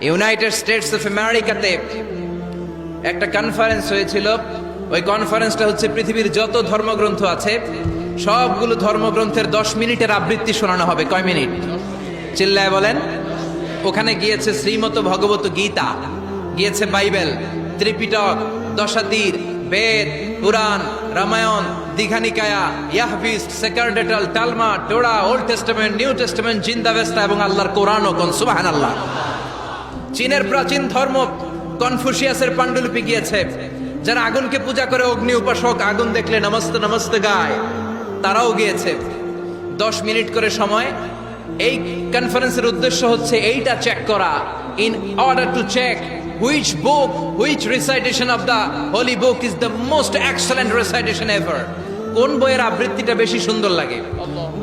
United states of আমেরিকাতে একটা conference হয়েছিল। ওই কনফারেন্সটা হচ্ছে পৃথিবীর যত ধর্মগ্রন্থ আছে সবগুলো ধর্মগ্রন্থের 10 মিনিটের আবৃত্তি শোনানো হবে। কয় মিনিট? চিল্লায় বলেন। ওখানে গিয়েছে শ্রীমত ভগবত গীতা, গিয়েছে বাইবেল, ত্রিপিটক, দশাতীর, বেদ, পুরাণ, Ramayana, Dighanikaya, ইয়াহবিস, সেকারডেটাল, টালমা, টোরা, old testament, new testament, জিন্দাবেস্তা এবং আল্লাহর কোরআনও। কোন সুবহানাল্লাহ। চীনের প্রাচীন ধর্ম কনফুসিয়াসের পাণ্ডুলিপি গিয়েছে। যারা আগুনকে পূজা করে, অগ্নি উপাসক, আগুন দেখলে নমস্তে নমস্তে গায়, তারাও গিয়েছে। 10 মিনিট করে সময়। এই কনফারেন্সের উদ্দেশ্য হচ্ছে এইটা চেক করা, in order to check which book, which recitation of the holy book is the most excellent recitation ever. কোন বইয়ের আবৃত্তিটা বেশি সুন্দর লাগে।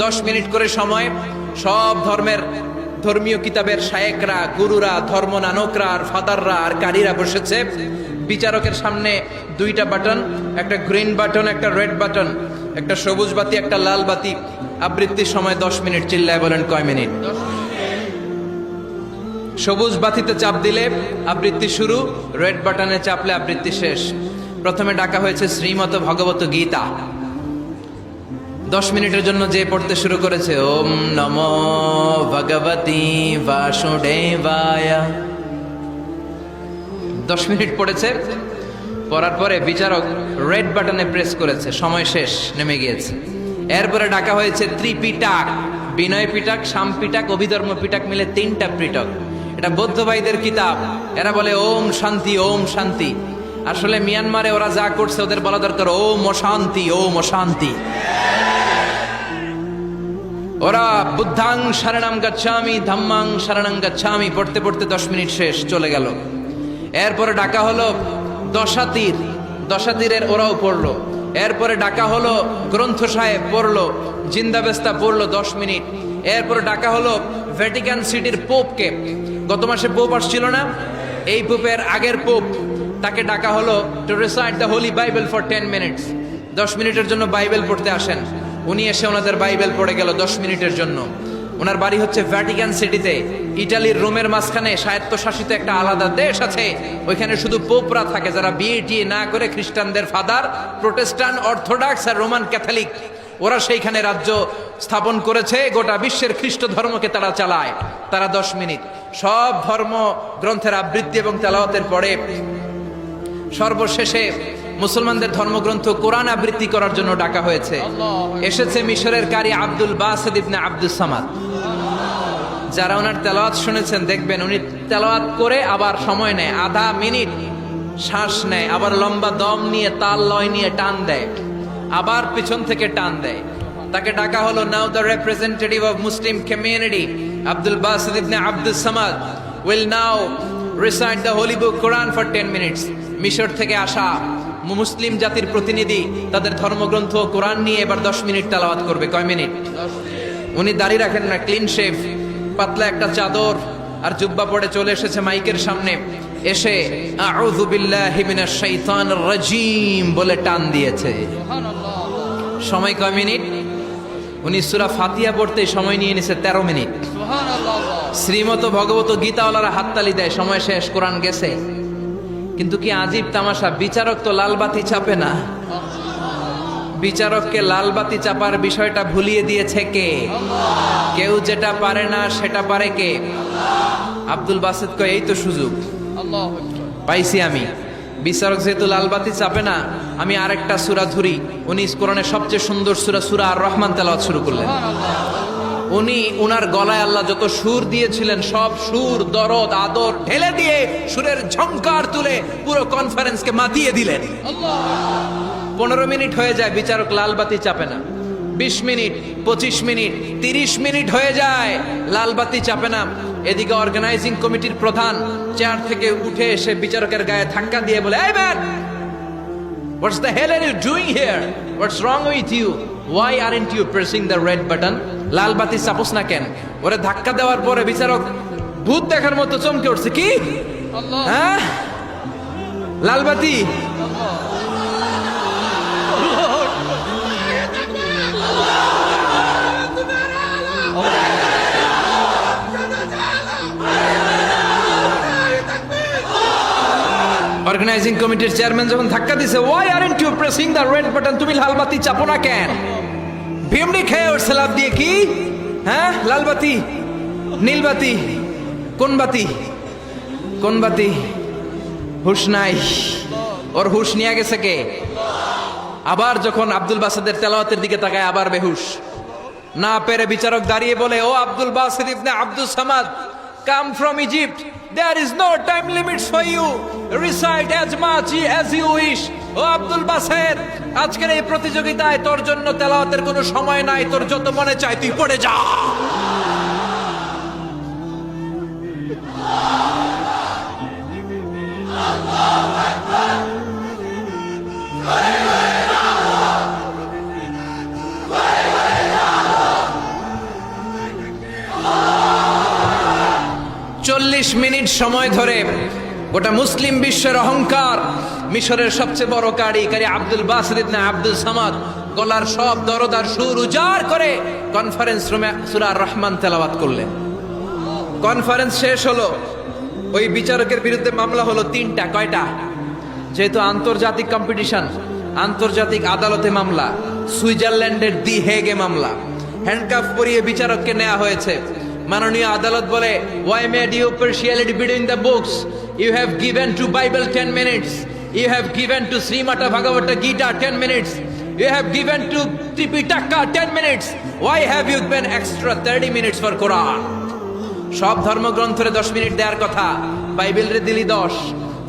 10 মিনিট করে সময়। সব ধর্মের ধর্মীয় কিতাবের শায়েকরা, গুরুরা, ধর্ম নানকরা আর ফাদাররা আর কারীরা বসেছে। বিচারকের সামনে 2টা বাটন, একটা গ্রিন বাটন, একটা রেড বাটন, একটা সবুজ বাতি, একটা লাল বাতি। আবৃত্তির সময় 10 মিনিট। চিল্লায় বলেন কয় মিনিট? সবুজ বাতিতে চাপ দিলে আবৃত্তি শুরু, রেড বাটনে চাপলে আবৃত্তি শেষ। প্রথমে ডাকা হয়েছে শ্রীমত ভগবত গীতা। 10 মিনিটের জন্য যে পড়তে শুরু করেছে, ওম নমো ভগবতী বাসুদেবায়। 10 মিনিট পড়েছে। পড়ার পরে বিচারক রেড বাটনে প্রেস করেছে, সময় শেষ, নেমে গিয়েছে। এরপরে ডাকা হয়েছে ত্রিপিটক, বিনয় পিটক, শাম পিটক, অভিধর্ম পিটক মিলে 3টা পিটক। এটা বৌদ্ধ ভাইদের কিতাব। এরা বলে ওম শান্তি, ওম শান্তি। আসলে মিয়ানমারে ওরা যা করছে ওদের বলা দরকার ওম অশান্তি, ওম অশান্তি। ওরা বুদ্ধাং শরণং গচ্ছামি, ধাম্মাং শরণং গচ্ছামি পড়তে পড়তে 10 মিনিট শেষ, চলে গেল। এরপরে ডাকা হলো দশাতীর, দশাতীরের ওরাও পড়লো। এরপরে ডাকা হলো গ্রন্থ সাহেব, পড়লো। জিন্দাবেস্তা পড়লো 10 মিনিট। এরপরে ডাকা হলো ভ্যাটিকান সিটির পোপকে। গত মাসে পোপ আসছিল না? এই পোপের আগের পোপ, তাকে ডাকা হলো to recite the Holi Bible for 10 minutes. 10 মিনিটের জন্য বাইবেল পড়তে আসেন। উনি এসে ওনাদের বাইবেল পড়ে গেল 10 মিনিটের জন্য। ওনার বাড়ি হচ্ছে ভ্যাটিকান সিটিতে, ইটালির রোমের মাঝখানে স্বায়ত্তশাসিত একটা আলাদা দেশ আছে। ওইখানে শুধু পোপরা থাকে, যারা বিয়ে টিয়ে না করে খ্রিস্টানদের ফাদার, প্রোটেস্ট্যান্ট, অর্থোডক্স আর রোমান ক্যাথলিক, ওরা সেইখানে রাজ্য স্থাপন করেছে। গোটা বিশ্বের খ্রিস্ট ধর্মকে তারা চালায়। তারা 10 মিনিট সব ধর্ম গ্রন্থের আবৃত্তি এবং তেলাওয়াতের পরে সর্বশেষে মুসলমানদের ধর্মগ্রন্থ কোরআন আবৃত্তি করার জন্য ডাকা হয়েছে। এসেছে মিশরের কারি Abdul Basit ibn Abdus Samad. যারা ওনার তেলাওয়াত শুনেছেন দেখবেন উনি তেলাওয়াত করে আবার সময় নেয়, আধা মিনিট শ্বাস নেয়, আবার লম্বা দম নিয়ে তাল লয় নিয়ে টান দেয়, আবার পিছন থেকে টান দেয়। তাকে ডাকা হলো now the representative of Muslim community Abdul Basit ibn Abdus Samad will now recite the holy book Quran for 10 minutes. মিশর থেকে আসা মুসলিম জাতির প্রতিনিধি তাদের ধর্মগ্রন্থ কোরআন নিয়ে এবার 10 মিনিট তেলাওয়াত করবে। কয় মিনিট? উনি দাড়ি রাখেন না, ক্লিন শেভ, পাতলা একটা চাদর আর জুব্বা পরে চলে এসেছে মাইকের সামনে। এসে আউযু বিল্লাহি মিনাশ শাইতানির রাজীম বলে টান দিয়েছে। সময় কয় মিনিট? উনি সূরা ফাতিহা পড়তে সময় নিয়ে নিছে 13 মিনিট। শ্রীমত ভগবত গীতাওয়ালারা হাততালি দেয়, সময় শেষ, কোরআন গেছে। কিন্তু কি আজীব তামাশা, বিচারক তো লাল বাতি চাপে না। বিচারককে লাল বাতি চাপার বিষয়টা ভুলিয়ে দিয়েছে কে? কেউ যেটা পারে না সেটা পারে কে? আব্দুল বাসিত কয় এই তো সুযোগ পাইছি আমি। বিচারক যেহেতু লাল বাতি চাপে না, আমি আরেকটা সূরা ধরি। উনি কোরআনের সবচেয়ে সুন্দর সূরা, সূরা আর রহমান তেলাওয়াত শুরু করলেন। উনি উনার গলায় আল্লাহ যত সুর দিয়েছিলেন সব সুর, দরদ, আদর ঢেলে দিয়ে সুরের ঝংকার তুলে পুরো কনফারেন্সকে মাতিয়ে দিলেন। 15 মিনিট হয়ে যায়, বিচারক লাল বাতি চাপে না। 20 মিনিট, 25 মিনিট, 30 মিনিট হয়ে যায়, লাল বাতি চাপে না। এদিকে অর্গানাইজিং কমিটির প্রধান চেয়ার থেকে উঠে এসে বিচারকের গায়ে ধাক্কা দিয়ে বলে, এই man, what's the hell are you doing here? What's wrong with you? Why aren't you pressing the red button? লাল বাতি চাপোস না কেন? ওরে ধাক্কা দেওয়ার পরে বিচারক ভূত দেখার মতো চমকে উঠছে। কি? হ্যাঁ, লাল বাতি। অর্গানাইজিং কমিটির চেয়ারম্যান যখন ধাক্কা দিছে, why aren't you pressing the red button, তুমি লাল বাতি চাপো না কেন? ভিমডি খেয়ে ওর লাভ দিয়ে কি, হ্যাঁ লাল বাতি নীল বাতি, কোন বাতি কোন বাতি? হুশ নাই, ওর হুশ নিয়ে গেছে কে? আবার যখন আব্দুল বাসেদের তেলাওয়াতের দিকে তাকায় আবার বেহুশ। না পেরে বিচারক দাঁড়িয়ে বলে, O Abdul Basit ibn Abdus Samad, come from Egypt, there is no time limits for you, recite as much as you wish. ও আব্দুল বাসেদ, আজকের এই প্রতিযোগিতায় তোর জন্য তেলাওয়াতের কোনো সময় নাই, তোর যত মনে চায় তুই পড়ে যা। চল্লিশ মিনিট সময় ধরে গোটা মুসলিম বিশ্বের অহংকার, মিশরের সবচেয়ে বড় কারি আব্দুল বাসিদ ইবনে আব্দুল সামাদ গলার সব দরদার সুর উজাড় করে কনফারেন্স রুমে সূরা আর রহমান তেলাওয়াত করলেন। কনফারেন্স শেষ হলো, ওই বিচারকের বিরুদ্ধে মামলা হলো তিনটা। কয়টা? যেহেতু আন্তর্জাতিক কম্পিটিশন, আন্তর্জাতিক আদালতে মামলা, সুইজারল্যান্ডের দি হেগে মামলা। হ্যান্ডকাফ পরিয়ে বিচারককে নেওয়া হয়েছে। মাননীয় আদালত বলে, why made you partiality between the books? You have given to Bible 10 minutes. You have given to Srimata Bhagavata Gita 10 minutes. You have given to Tripitaka 10 minutes. Why have you given extra 30 minutes for Quran? সব ধর্মগ্রন্থরে 10 minute দেওয়ার কথা, বাইবেলরে দিলি 10,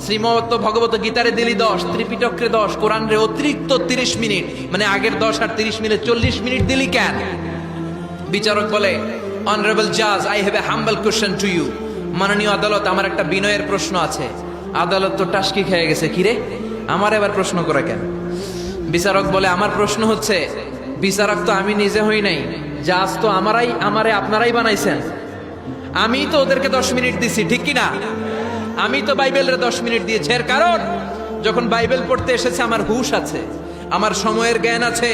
শ্রীমত ভগবত গীতারে দিলি 10, ত্রিপিটকরে 10, কোরআনরে অতিরিক্ত 30 minute, মানে আগের 10 আর 30 মিলে 40 minute দিলি কেন? বিচারক বলে, অনারেবল জাজ, I have a humble question to you. মাননীয় আদালত, আমার একটা বিনয়ের প্রশ্ন আছে। আদালত তো টাসকি খেয়ে গেছে, কিরে আমার এবার প্রশ্ন করে কেন? বিচারক বলে, আমার প্রশ্ন হচ্ছে, বিচারক তো আমি নিজে হই নাই, জাজ তো আমারে আপনারাই বানাইছেন। আমি তো ওদেরকে 10 মিনিট দিছি, ঠিক কিনা? আমি তো বাইবেলের 10 মিনিট দিয়েছি। এর কারণ, যখন বাইবেল পড়তে এসেছে আমার হুশ আছে, আমার সময়ের জ্ঞান আছে,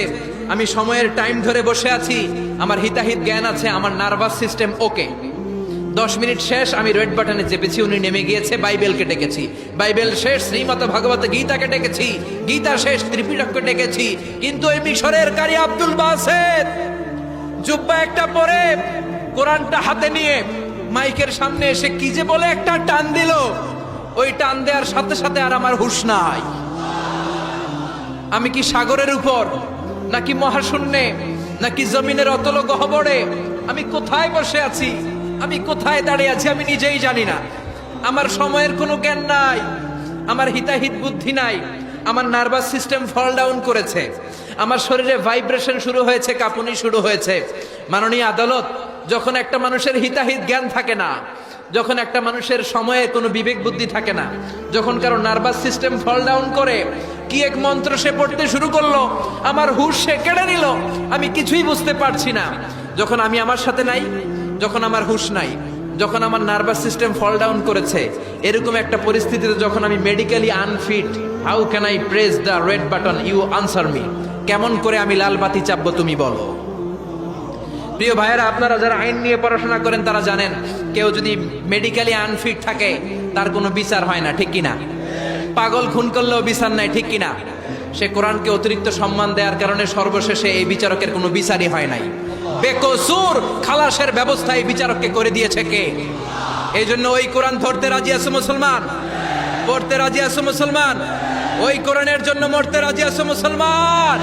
আমি সময়ের টাইম ধরে বসে আছি, আমার হিতাহিত জ্ঞান আছে, আমার নার্ভাস সিস্টেম ওকে। 10 মিনিট শেষ, আমি রেড বাটনে চেপেছি, উনি নেমে গিয়েছে, বাইবেলকে ডেকেছি, বাইবেল শেষ, শ্রীমত ভগবত গীতাকে ডেকেছি, গীতা শেষ, ত্রিপিটককে ডেকেছি। কিন্তু এই মিশরের কারি আব্দুল বাসেদ জুব্বা একটা পরে কোরআনটা হাতে নিয়ে মাইকের সামনে এসে কি যে বলে একটা টান দিল, ওই টান দেওয়ার সাথে সাথে আর আমার হুঁশ নাই। আমি কি সাগরের উপর, নাকি মহাশূন্যে, নাকি জমিনের অতল গহ্বরে? আমি কোথায় বসে আছি, আমি কোথায় দাঁড়িয়ে আছি, আমি নিজেই জানি না। আমার সময়ের কোনো জ্ঞান নাই, আমার হিতাহিত বুদ্ধি নাই, আমার নার্ভাস সিস্টেম ফল ডাউন করেছে, আমার শরীরে ভাইব্রেশন শুরু হয়েছে, কাঁপুনি শুরু হয়েছে। মাননীয় আদালত, যখন একটা মানুষের হিতাহিত জ্ঞান থাকে না, যখন একটা মানুষের সময়ে কোনো বিবেক বুদ্ধি থাকে না, যখন কারো নার্ভাস সিস্টেম ফল ডাউন করে, কি এক মন্ত্র সে পড়তে শুরু করলো, আমার হুঁশ সে কেড়ে নিল, আমি কিছুই বুঝতে পারছি না। যখন আমি আমার সাথে নাই, যখন আমার হুঁশ নাই, যখন আমার নার্ভাস সিস্টেম ফল ডাউন করেছে, এরকম একটা পরিস্থিতিতে যখন আমি medically unfit, how can I press the red button? You answer me. কেমন করে আমি লাল বাতি চাপবো তুমি বলো? প্রিয় ভাইয়েরা, আপনারা যারা আইন নিয়ে পড়াশোনা করেন তারা জানেন, কেউ যদি মেডিকেলি আনফিট থাকে তার কোনো বিচার হয় না, ঠিক কিনা? পাগল খুন করলেও বিচার নাই, ঠিক কিনা? সে কোরআনকে অতিরিক্ত সম্মান দেওয়ার কারণে সর্বশেষে এই বিচারকের কোনো বিচারই হয় নাই। বেকসুর খালাসের ব্যবস্থা এই বিচারককে করে দিয়েছে কে? এই জন্য ওই কোরআন ধরতে রাজি আছে মুসলমান, পড়তে রাজি আছে মুসলমান, ওই কোরআনের জন্য মরতে রাজি আছে মুসলমান।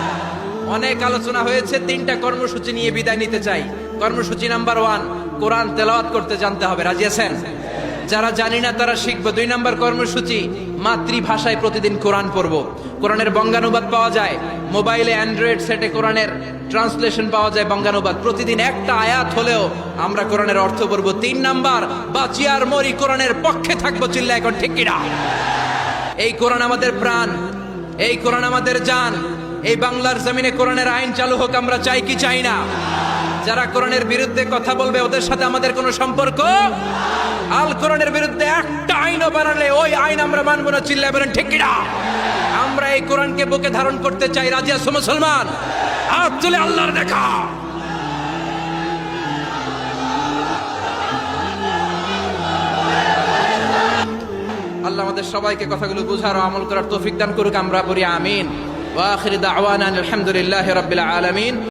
অনেক আলোচনা হয়েছে, 3টা কর্মসূচি নিয়ে বিদায় নিতে চাই। কর্মসূচি নাম্বার 1, কোরআন তেলাওয়াত করতে জানতে হবে, রাজি আছেন? যারা জানি না তারা শিখবো। 2 নম্বর কর্মসূচি, মাতৃভাষায় প্রতিদিন কোরআন পড়বো। কোরআনের বঙ্গানুবাদ পাওয়া যায় মোবাইলে, অ্যান্ড্রয়েড সেটে কোরআনের ট্রান্সলেশন পাওয়া যায়, বঙ্গানুবাদ। প্রতিদিন একটা আয়াত হলেও আমরা কোরআনের অর্থ পড়বো। 3 নাম্বার, বাঁচি আর মরি কোরআনের পক্ষে থাকবো, চিল্লা এখন ঠিক কিনা? এই কোরআন আমাদের প্রাণ, এই কোরআন আমাদের জান। এই বাংলার জমিনে কোরআনের আইন চালু হোক, আমরা চাই কি চাই না? যারা কোরআনের বিরুদ্ধে কথা বলবে ওদের সাথে আমাদের কোনো সম্পর্ক। আল কোরআনের বিরুদ্ধে একটা আইনও বানালে ওই আইন আমরা মানবো না, চিল্লায় বলেন ঠিক কিনা? আমরা এই কোরআনকে বুকে ধারণ করতে চাই, রাজি আছো মুসলমান? হাত তুলে আল্লাহর দেখা। আল্লাহ আমাদের সবাইকে কথাগুলো বুঝার ও আমল করার তৌফিক দান করুক। আমরা বলি আমিন। ওয়া আখির দাওয়ানা আলহামদুলিল্লাহি রাব্বিল আলামিন।